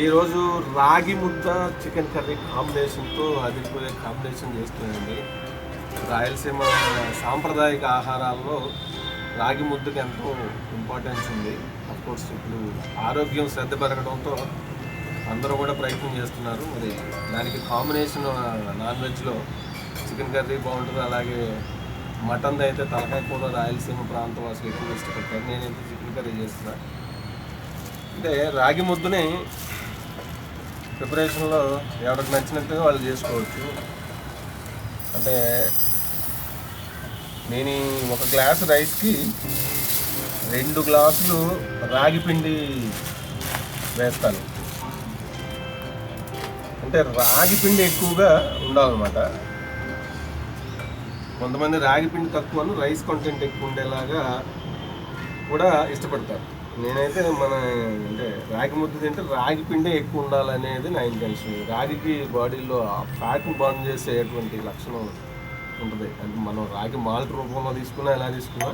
ఈరోజు రాగి ముద్ద చికెన్ కర్రీ కాంబినేషన్తో అదిరిపోయే కాంబినేషన్ చేస్తున్నాయండి. రాయలసీమ సాంప్రదాయిక ఆహారాల్లో రాగి ముద్దకి ఎంతో ఇంపార్టెన్స్ ఉంది. అఫ్కోర్స్ ఇప్పుడు ఆరోగ్యం శ్రద్ధ పెరగడంతో అందరూ కూడా ప్రయత్నం చేస్తున్నారు. మరి దానికి కాంబినేషన్ నాన్ వెజ్లో చికెన్ కర్రీ బాగుంటుంది. అలాగే మటన్ అయితే తలకాయ కూర రాయలసీమ ప్రాంతం అసలు ఎక్కువ ఇష్టపడతారు. నేనైతే చికెన్ కర్రీ చేస్తున్నాను. అంటే రాగి ముద్దని ప్రిపరేషన్లో ఎవరికి నచ్చినట్టుగా వాళ్ళు చేసుకోవచ్చు. అంటే నేను ఒక గ్లాసు రైస్కి 2 గ్లాసులు రాగి పిండి వేస్తాను. అంటే రాగి పిండి ఎక్కువగా ఉండాలన్నమాట. కొంతమంది రాగి పిండి తక్కువను రైస్ కంటెంట్ ఎక్కువ ఉండేలాగా కూడా ఇష్టపడతారు. నేనైతే అంటే రాగి ముద్ద తింటే రాగి పిండే ఎక్కువ ఉండాలనేది నా ఇంటెన్షన్. రాగికి బాడీలో ఫ్యాట్ని బర్న్ చేసేటువంటి లక్షణం ఉంటుంది. అంటే మనం రాగి మాల్ట్ రూపంలో తీసుకున్నా ఎలా తీసుకున్నా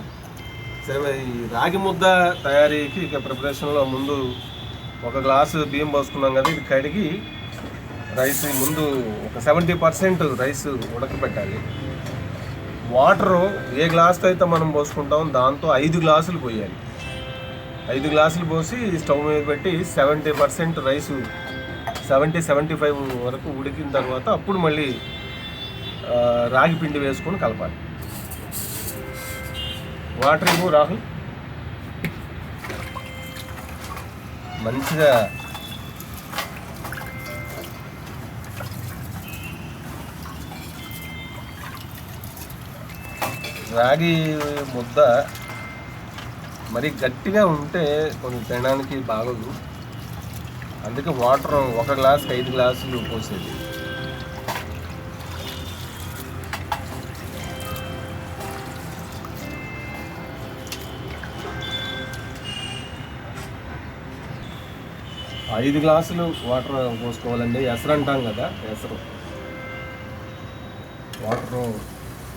సరే. ఈ రాగి ముద్ద తయారీకి ఇక ప్రిపరేషన్లో ముందు 1 గ్లాసు బియ్యం పోసుకున్నాం కదా, ఇది కడిగి రైస్ ముందు ఒక 70% రైస్ ఉడకబెట్టాలి. వాటరు ఏ గ్లాస్తో అయితే మనం పోసుకుంటాం దాంతో 5 గ్లాసులు పోయాలి. 5 గ్లాసులు పోసి స్టవ్ మీద పెట్టి 70% రైసు 70-75 వరకు ఉడికిన తర్వాత అప్పుడు మళ్ళీ రాగి పిండి వేసుకొని కలపాలి. వాటర్ ఇవ్వు రాహుల్. మంచిగా రాగి ముద్ద మరి గట్టిగా ఉంటే కొంచెం తినడానికి బాగోదు. అందుకే వాటర్ 1 గ్లాస్కి 5 గ్లాసులు పోసేది. ఐదు గ్లాసులు వాటర్ పోసుకోవాలండి. ఎసరు అంటాం కదా, ఎసరు వాటరు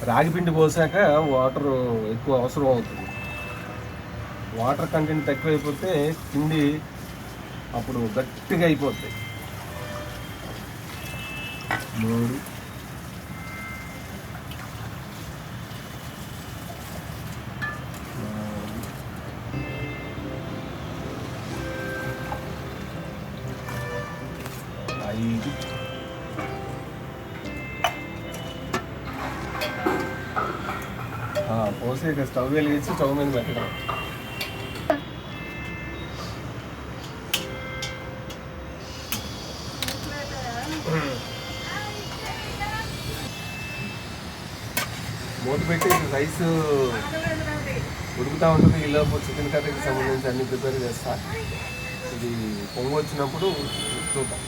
రాగి పిండి పోసాక వాటర్ ఎక్కువ అవసరం అవుతుంది. వాటర్ కంటెంట్ తక్కువైపోతే పిండి అప్పుడు గట్టిగా అయిపోతుంది. 3 5 పోసి ఇక స్టవ్ వెలిగించి స్టవ్ మీద పెట్టడం. మూత పెట్టి రైస్ ఉడుకుతూ ఉంటుంది. ఈలోపు చికెన్ కర్రీకి సంబంధించి అన్ని ప్రిపేర్ చేస్తా. ఇది పొంగు వచ్చినప్పుడు చూద్దాం.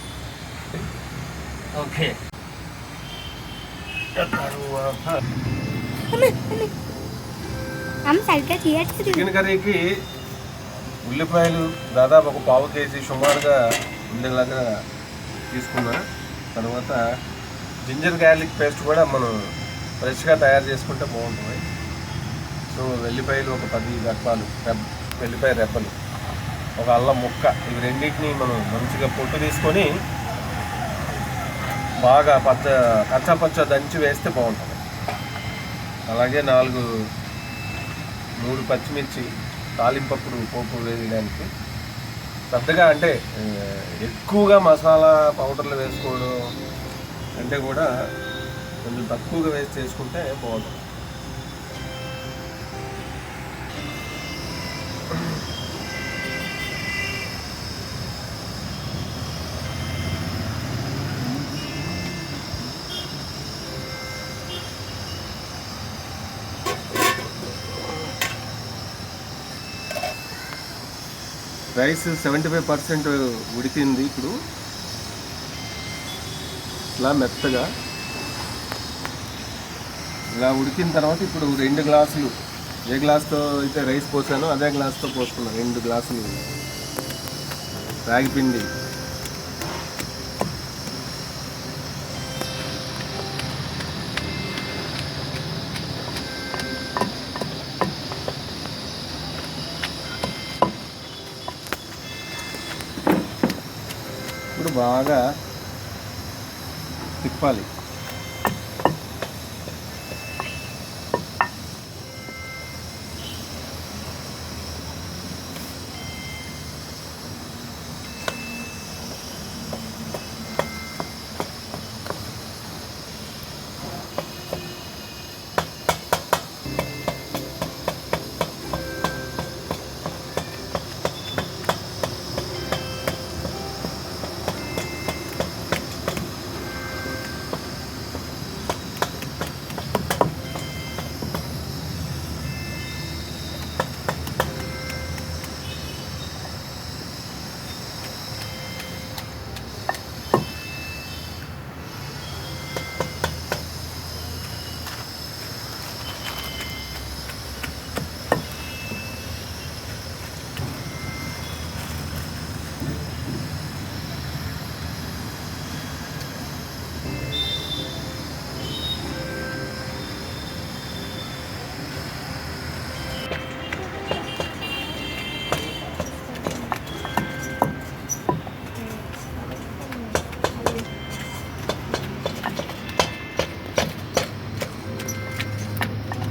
ఓకే, చికెన్ కర్రీకి ఉల్లిపాయలు దాదాపు ఒక 1/4 కేజీ సుమారుగా ఉండేలాగా తీసుకున్నా. తర్వాత జింజర్ గార్లిక్ పేస్ట్ కూడా మనం ఫ్రెష్గా తయారు చేసుకుంటే బాగుంటుంది. సో వెల్లిపాయలు ఒక 10 రెప్పలు, వెల్లిపాయ రెప్పలు, ఒక అల్లం ముక్క, ఇవి రెండింటిని మనం మంచిగా పొట్టు తీసుకొని బాగా కచ్చపచ్చ దంచి వేస్తే బాగుంటుంది. అలాగే 3 పచ్చిమిర్చి తాలింపప్పుడు పోపు వేయడానికి. పెద్దగా అంటే ఎక్కువగా మసాలా పౌడర్లు వేసుకోవడం అంటే కూడా కొంచెం తక్కువగా వేసి చేసుకుంటే బాగుంటుంది. రైస్ 75% ఉడికింది. ఇప్పుడు ఇలా మెత్తగా ఇలా ఉడికిన తర్వాత ఇప్పుడు 2 గ్లాసులు, ఏ గ్లాస్తో అయితే రైస్ పోసానో అదే గ్లాస్తో పోసుకున్నాను. 2 గ్లాసులు రాగి పిండి. ఇప్పుడు బాగా తిప్పాలి.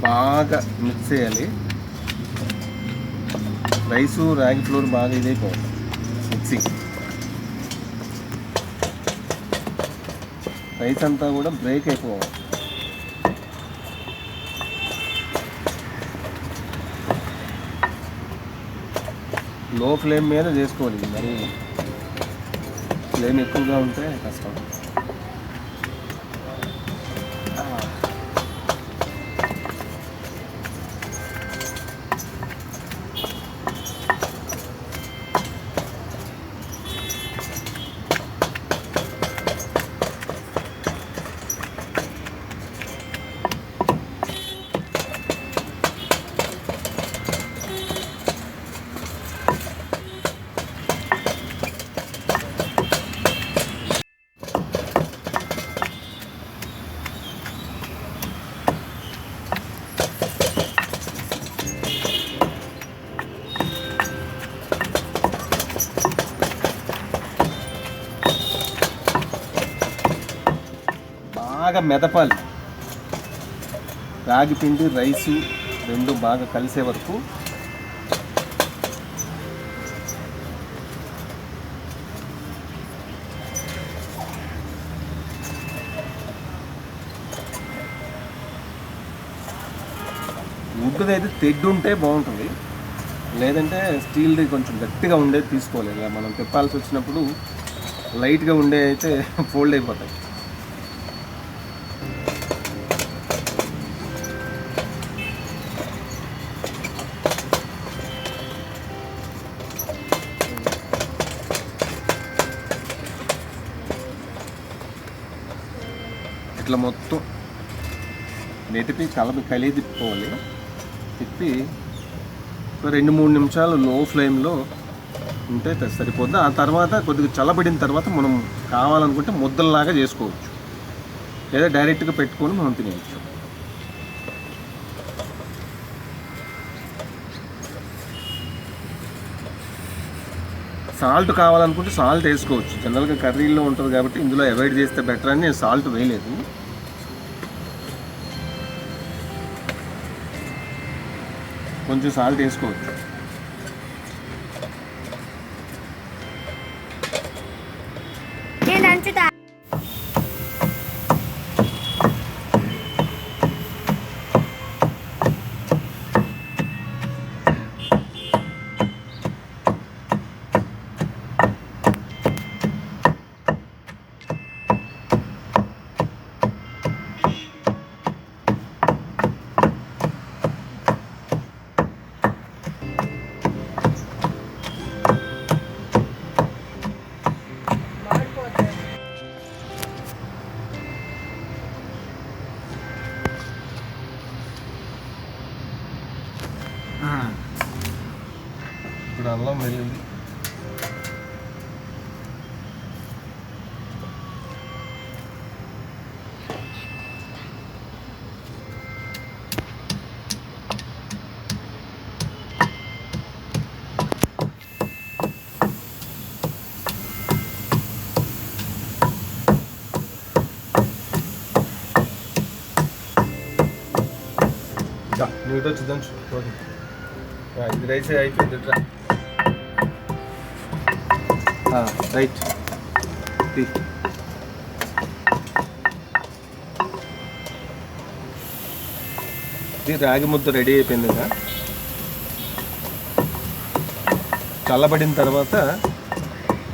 బాగా మిక్స్ చేయాలి. రైసు రాగి ఫ్లోర్ బాగా ఇదైపోవాలి మిక్సింగ్. రైస్ అంతా కూడా బ్రేక్ అయిపోవాలి. లో ఫ్లేమ్ మీద చేసుకోవాలి. మరి ఫ్లేమ్ ఎక్కువగా ఉంటే కష్టం. బాగా మెదపాలి. రాగి పిండి రైసు రెండు బాగా కలిసే వరకు వుడ్ది అయితే తెడ్డు ఉంటే బాగుంటుంది. లేదంటే స్టీల్ది కొంచెం గట్టిగా ఉండేది తీసుకోవాలి. ఇలా మనం తిప్పాల్సి వచ్చినప్పుడు లైట్గా ఉండే అయితే ఫోల్డ్ అయిపోతాయి. ఇట్లా మొత్తం నెటిపి కలిగి తిప్పుకోవాలి. తిప్పి 2-3 నిమిషాలు లో ఫ్లేమ్లో ఉంటే సరిపోద్ది. ఆ తర్వాత కొద్దిగా చల్లబడిన తర్వాత మనం కావాలనుకుంటే ముద్దల్లాగా చేసుకోవచ్చు, లేదా డైరెక్ట్గా పెట్టుకొని మనం తినేయచ్చు. సాల్ట్ కావాలనుకుంటే సాల్ట్ వేసుకోవచ్చు. జనరల్గా కర్రీలో ఉంటుంది కాబట్టి ఇందులో అవాయిడ్ చేస్తే బెటర్ అని నేను సాల్ట్ వేయలేదు. కొంచెం సాల్ట్ వేసుకోవచ్చు. నువ్వు వచ్చి దంచు. ఇది రైస్ అయిపోయింది. రైట్ ఇది రాగి ముద్ద రెడీ అయిపోయింది కదా. చల్లబడిన తర్వాత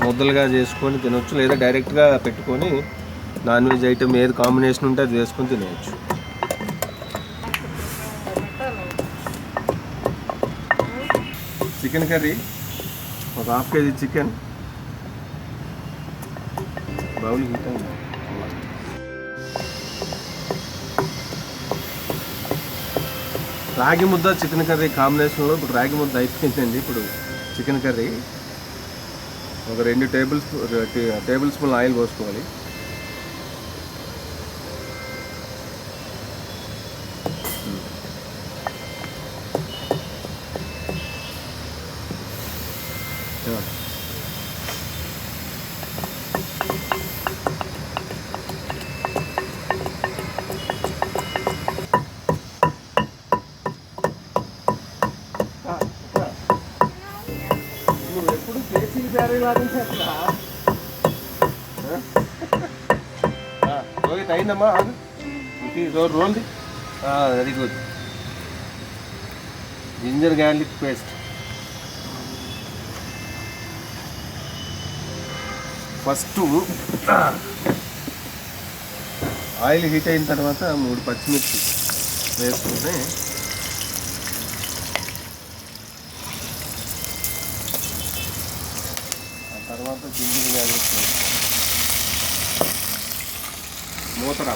ముద్దలుగా చేసుకొని తినవచ్చు, లేదా డైరెక్ట్గా పెట్టుకొని నాన్ వెజ్ ఐటమ్ ఏది కాంబినేషన్ ఉంటే అది వేసుకొని తినేయచ్చు. చికెన్ కర్రీ ఒక 1/2 kg చికెన్ బౌల్ హీట్ అయింది. రాగి ముద్ద చికెన్ కర్రీ కాంబినేషన్లో ఇప్పుడు రాగి ముద్ద అయిపోయిందండి. ఇప్పుడు చికెన్ కర్రీ ఒక 2 టేబుల్ స్పూన్ ఆయిల్ పోసుకోవాలి. ఎప్పుడు కేసీ బ్యారీ లాగా రోహిత్ అయిందమ్మా. రోల్ది very good. Ginger garlic paste first oil heat అయిన తర్వాత 3 పచ్చిమిర్చి వేసుకుంటే ఆ తర్వాత జింజర్ గార్లిక్ మూతరా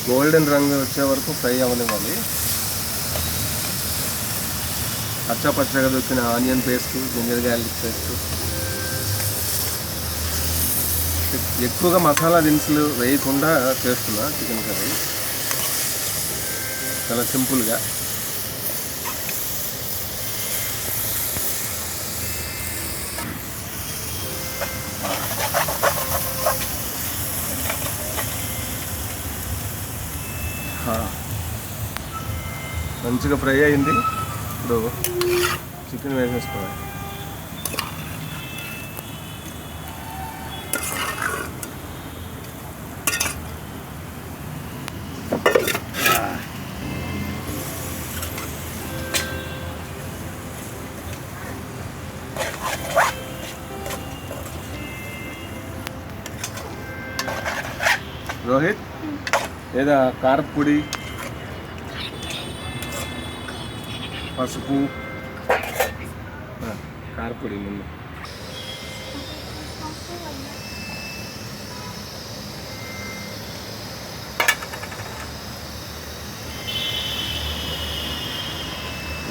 గోల్డెన్ రంగు వచ్చే వరకు ఫ్రై అవ్వనివ్వాలి. పచ్చగా దొరికిన onion paste, ginger garlic paste, ఎక్కువగా మసాలా దినుసులు వేయకుండా చేస్తున్నా చికెన్ కర్రీ. చాలా సింపుల్గా. మంచిగా ఫ్రై అయింది. ఇప్పుడు చికెన్ వేసేసుకోవాలి. రోహిత్ లేదా కారపొడి, పసుపు, కారపొడి ముందు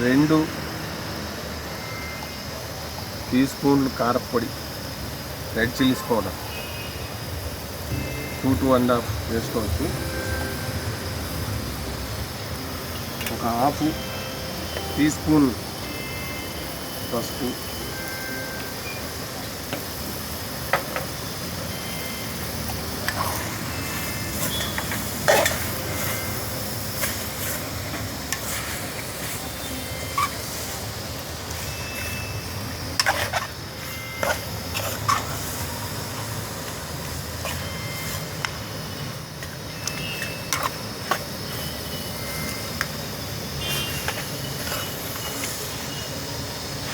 రెండు టీ స్పూన్లు కారపొడి, రెడ్ చిల్లీస్ పౌడర్ 2 to 1.5 వేసుకోవచ్చు. ఒక 1/2 టీ స్పూన్ పసుపు,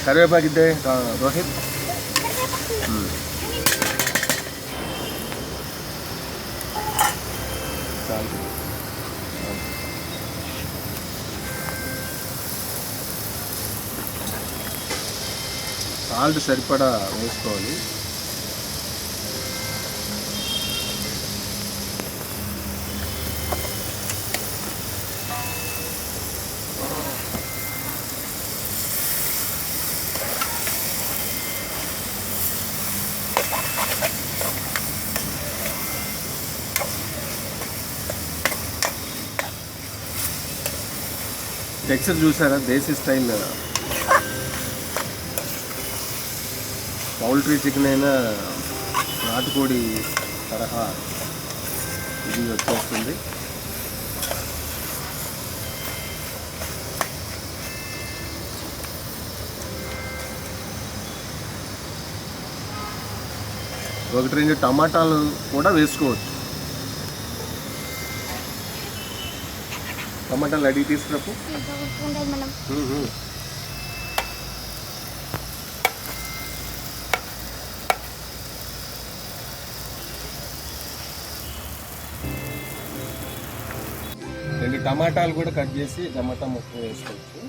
కరివేపాకిద్దే రోహిత్. సాల్ట్ సరిపడా వేసుకోవాలి. టెక్స్చర్ చూసారా, దేశీ స్టైల్ పౌల్ట్రీ చికెన్ అయినా నాటుకోడి తరహా ఇది వచ్చేస్తుంది. ఒకటి రెండు టమాటాలు కూడా వేసుకోవచ్చు. టమాటాలు అడిగి తీసుకున్నప్పుడు రెండు టమాటాలు కూడా కట్ చేసి టమాటా ముక్క వేసుకోవచ్చు.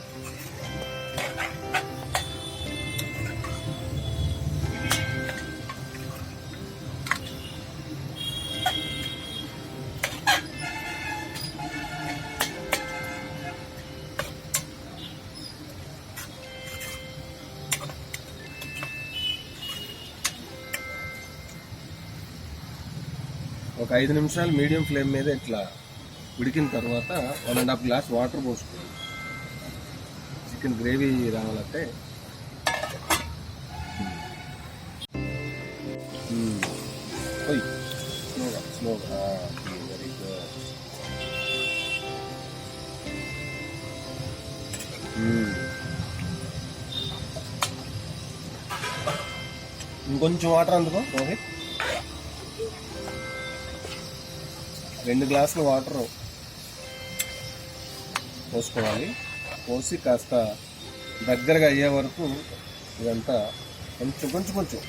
ఒక 5 నిమిషాలు మీడియం ఫ్లేమ్ మీద ఇట్లా ఉడికిన తర్వాత 1.5 గ్లాస్ వాటర్ పోసుకోండి. చికెన్ గ్రేవీ రావాలంటే స్లోగా స్లోగా. Very good. ఇంకొంచెం వాటర్ అందుకో రోహిత్. 2 గ్లాసుల వాటర్ పోసుకోవాలి. పోసి కాస్త దగ్గరగా అయ్యే వరకు ఇదంతా కొంచెం కొంచెం కొంచెం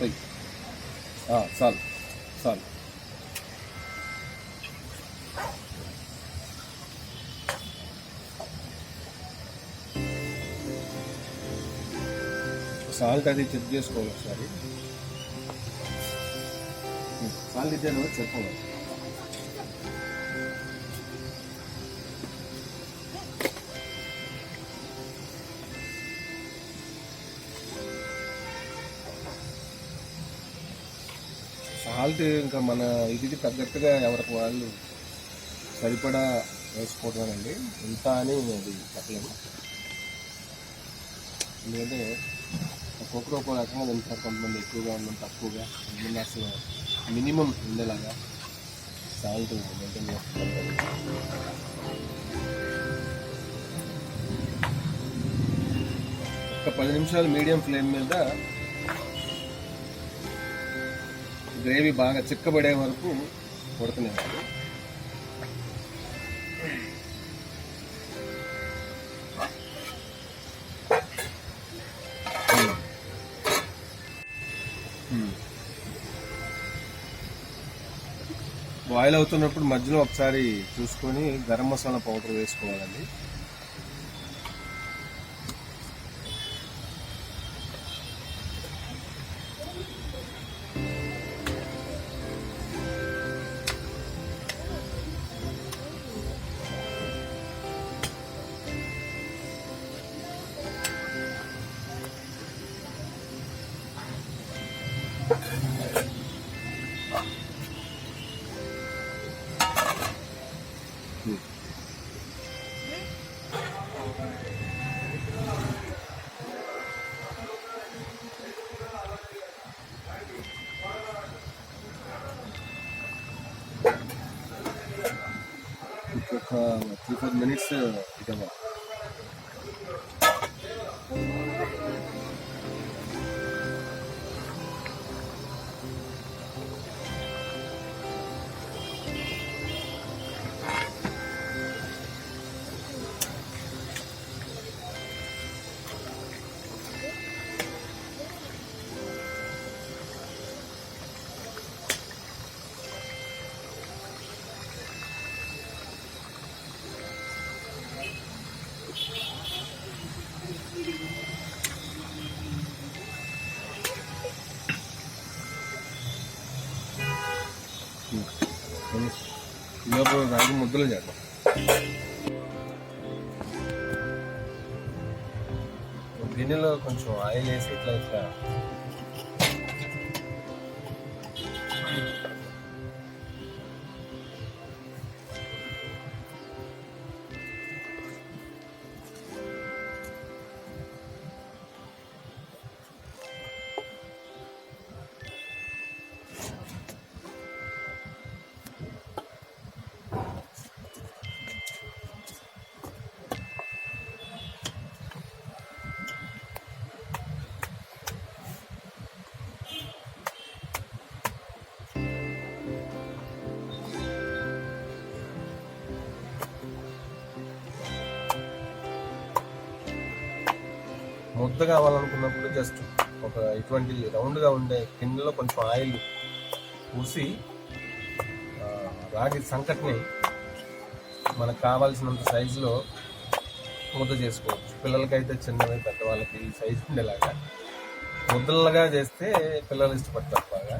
పోయి చాలు చాలు. సాల్ట్ అది చెక్ చేసుకోవాలి ఒకసారి. సాల్ట్ ఇచ్చాను చెప్పాలి. సాల్ట్ ఇంకా మన ఇదికి తగ్గట్టుగా ఎవరికి వాళ్ళు సరిపడా వేసుకోవటమేనండి. ఇంత అని అది చెప్పలేము, ఎందుకంటే ఒక్కొక్కరు ఒక్కో రకంగా తింటారు. కొంతమంది ఎక్కువగా ఉన్నంత తక్కువగా, కొంతమంది అసలు మినిమం ఉండేలాగా సాల్ట్ మెయింటైన్ చేస్తారు. ఒక 10 నిమిషాలు మీడియం ఫ్లేమ్ మీద గ్రేవీ బాగా చిక్కబడే వరకు ఉడకనివ్వాలి. బాయిల్ అవుతున్నప్పుడు మధ్యలో ఒకసారి చూసుకొని గరం మసాలా పౌడర్ వేసుకోవాలండి. ఒక 3-4 మినిట్స్ ఇవ్వాలి. లోపల రాగి ముద్దలు చేద్దాం. గిన్నెలో కొంచెం ఆయిల్ వేసి ఇట్లా ఇట్లా ముద్ద కావాలనుకున్నప్పుడు జస్ట్ ఒక ఇటువంటి రౌండ్గా ఉండే గిన్నెలో కొంచెం ఆయిల్ పూసి రాగి సంకటిని మనకు కావాల్సినంత సైజులో ముద్ద చేసుకోవచ్చు. పిల్లలకైతే చిన్నవి, పెద్దవాళ్ళకి ఈ సైజు ఉండేలాగా ముద్దలుగా చేస్తే పిల్లలు ఇష్టపడతారు బాగా.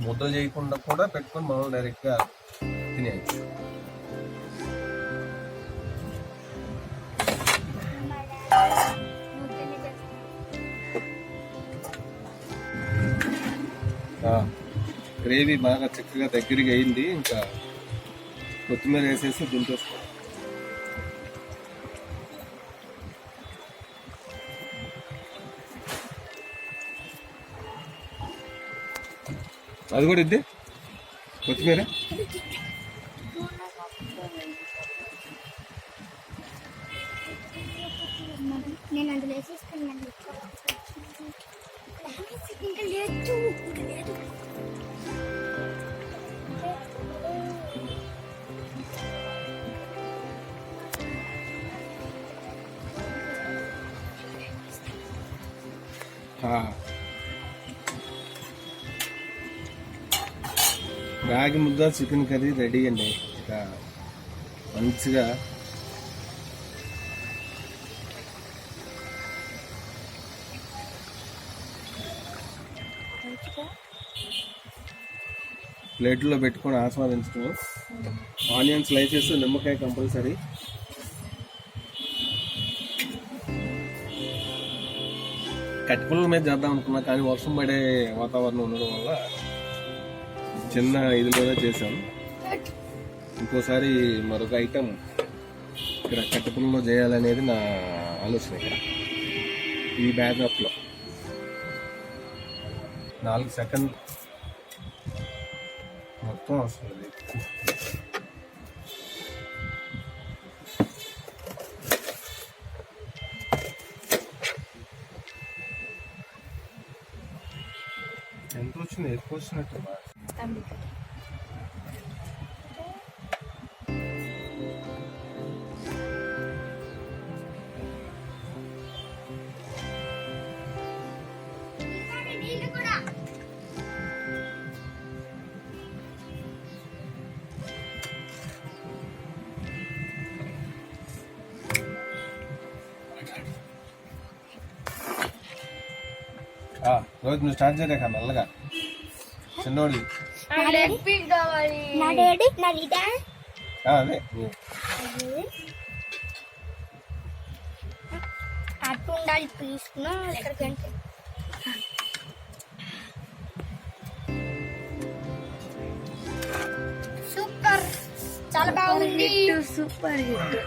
ముద్ద చేయకుండా కూడా పెట్టుకొని మనం డైరెక్ట్గా తినేయచ్చు. గ్రేవీ బాగా చక్కగా దగ్గరికి అయింది. ఇంకా కొత్తిమీర వేసేసి దింపేసుకో. అది కూడా ఇద్దే కొత్తిమీర. నేను అందులో వేసేసుకున్నాను. రాగి ముద్ద చికెన్ కర్రీ రెడీ అండి. ఇక మంచిగా ప్లేట్లో పెట్టుకొని ఆస్వాదించడం. ఆనియన్ స్లైసెస్, నిమ్మకాయ కంపల్సరీ. కట్టుపుల్ల మీద చేద్దాం అనుకున్నా కానీ వర్షం పడే వాతావరణం ఉండడం వల్ల చిన్న ఇదిలోనే చేశాను. ఇంకోసారి మరొక ఐటెం ఇక్కడ కట్టుపుల్లలో చేయాలనేది నా ఆలోచన. ఇక్కడ ఈ బ్యాకప్లో 4 సెకండ్లు మొత్తం వస్తుంది. ఎంత వచ్చింది? ఎక్కువ వచ్చినట్టు. రోజు నువ్వు స్టార్ట్ చేయలేక నల్లగా చిన్నోడి. అదే అటు ఉండాలి పీస్ను. ఎక్కడికంటే సూపర్, చాలా బాగుంది. Super hit.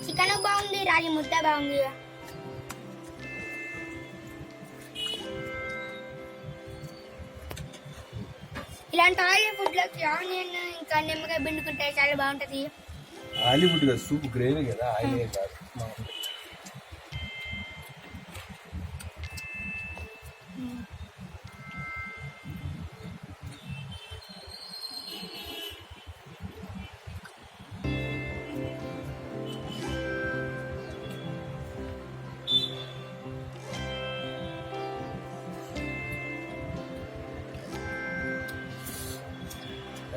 చికెన్ బాగుంది, రాగి ముద్ద బాగుంది. ఇలాంటి ఆయిల్ ఫుడ్ లోకి ఆనియన్ ఇంకా నిమ్మకాయ పిండుకుంటే చాలా బాగుంటది. ఆయిల్ ఫుడ్ కదా, సూప్ గ్రేవీ కదా, ఆయిల్ కాదు.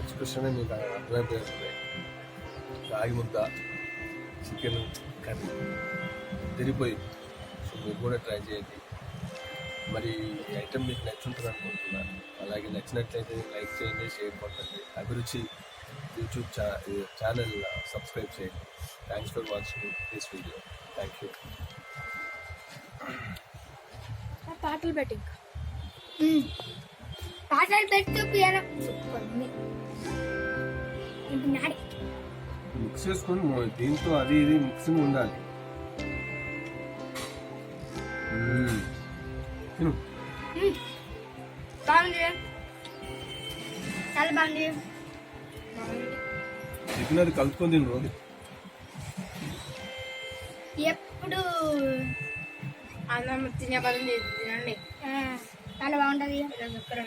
ఎక్స్ప్రెషన్ మీకు అర్థమైపోయింది. రాగి ముద్ద, చికెన్ కర్రీ తిరిగిపోయింది. సో మీరు కూడా ట్రై చేయండి. మరి ఈ ఐటెం మీకు నచ్చుంటుంది అనుకుంటున్నాను. అలాగే నచ్చినట్లయితే లైక్ చేయండి, షేర్ కొట్టండి. అభిరుచి యూట్యూబ్ ఛానల్ సబ్స్క్రైబ్ చేయండి. Thanks for watching this video. Thank you. పాటలు పెట్టి పాటలు పెట్టు పియానో మిక్స్ చేసుకొని దీంతో అది ఇది మిక్సింగ్ ఉండాలి. బాగుంది, చాలా బాగుంది. చికెన్ అది కలుపుకొని తిను రోజు. ఎప్పుడు అన్నం తినే బదులు తినండి. చాలా బాగుంటుంది. ఇలా చక్కెర